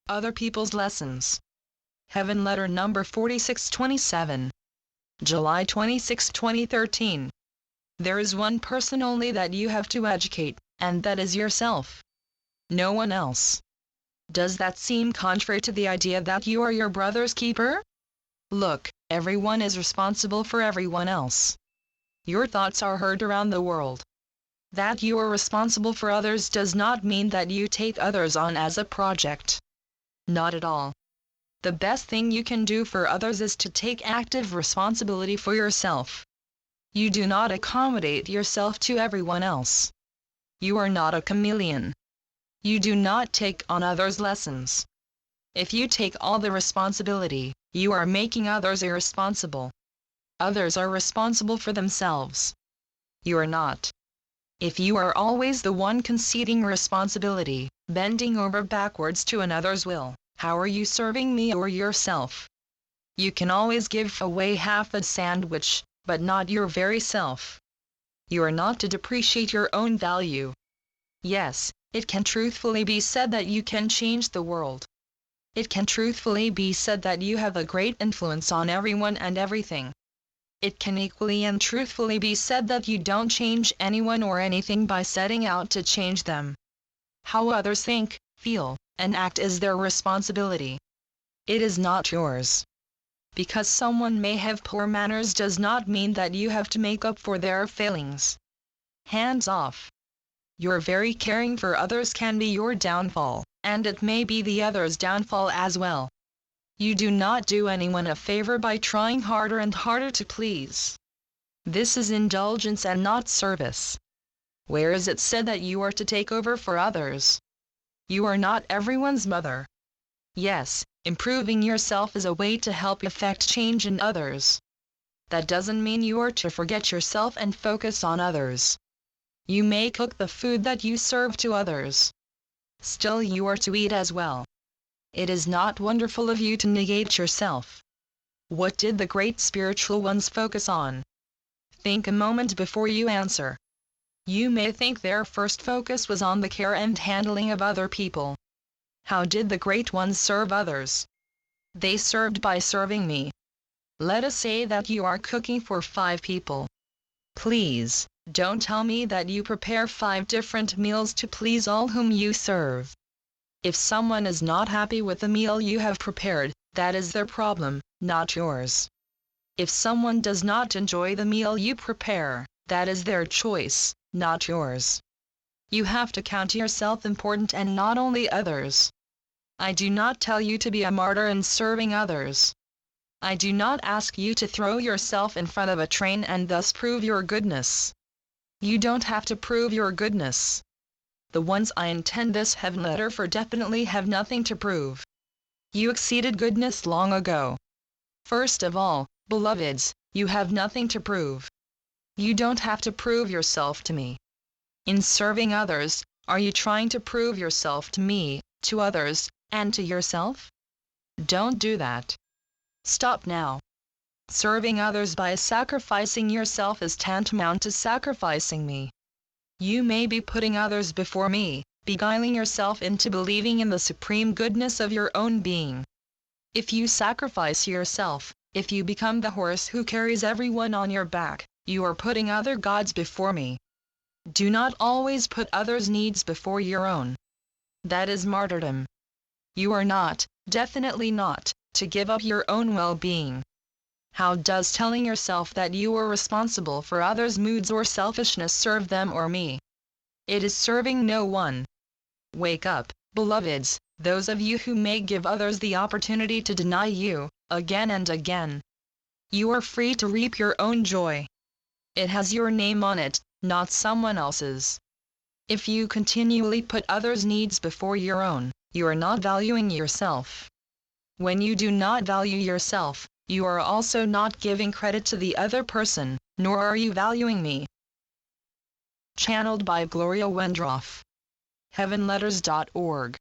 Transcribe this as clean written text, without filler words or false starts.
Other people's lessons. Heavenletter number 4627. July 26, 2013. There is one person only that you have to educate, and that is yourself. No one else. Does that seem contrary to the idea that you are your brother's keeper? Look, everyone is responsible for everyone else. Your thoughts are heard around the world. That you are responsible for others does not mean that you take others on as a project. Not at all. The best thing you can do for others is to take active responsibility for yourself. You do not accommodate yourself to everyone else. You are not a chameleon. You do not take on others' lessons. If you take all the responsibility, you are making others irresponsible. Others are responsible for themselves. You are not. If you are always the one conceding responsibility, bending over backwards to another's will, how are you serving me or yourself? You can always give away half a sandwich, but not your very self. You are not to depreciate your own value. Yes, it can truthfully be said that you can change the world. It can truthfully be said that you have a great influence on everyone and everything. It can equally and truthfully be said that you don't change anyone or anything by setting out to change them. How others think, feel, and act is their responsibility. It is not yours. Because someone may have poor manners does not mean that you have to make up for their failings. Hands off. Your very caring for others can be your downfall, and it may be the other's downfall as well. You do not do anyone a favor by trying harder and harder to please. This is indulgence and not service. Where is it said that you are to take over for others? You are not everyone's mother. Yes, improving yourself is a way to help effect change in others. That doesn't mean you are to forget yourself and focus on others. You may cook the food that you serve to others. Still you are to eat as well. It is not wonderful of you to negate yourself. What did the great spiritual ones focus on? Think a moment before you answer. You may think their first focus was on the care and handling of other people. How did the great ones serve others? They served by serving me. Let us say that you are cooking for 5 people. Please, don't tell me that you prepare 5 different meals to please all whom you serve. If someone is not happy with the meal you have prepared, that is their problem, not yours. If someone does not enjoy the meal you prepare, that is their choice, not yours. You have to count yourself important and not only others. I do not tell you to be a martyr in serving others. I do not ask you to throw yourself in front of a train and thus prove your goodness. You don't have to prove your goodness. The ones I intend this Heavenletter for definitely have nothing to prove. You exceeded goodness long ago. First of all, beloveds, you have nothing to prove. You don't have to prove yourself to me. In serving others, are you trying to prove yourself to me, to others, and to yourself? Don't do that. Stop now. Serving others by sacrificing yourself is tantamount to sacrificing me. You may be putting others before me, beguiling yourself into believing in the supreme goodness of your own being. If you sacrifice yourself, if you become the horse who carries everyone on your back, you are putting other gods before me. Do not always put others' needs before your own. That is martyrdom. You are not, definitely not, to give up your own well-being. How does telling yourself that you are responsible for others' moods or selfishness serve them or me? It is serving no one. Wake up, beloveds, those of you who may give others the opportunity to deny you, again and again. You are free to reap your own joy. It has your name on it, not someone else's. If you continually put others' needs before your own, you are not valuing yourself. When you do not value yourself, you are also not giving credit to the other person, nor are you valuing me. Channeled by Gloria Wendroff. Heavenletters.org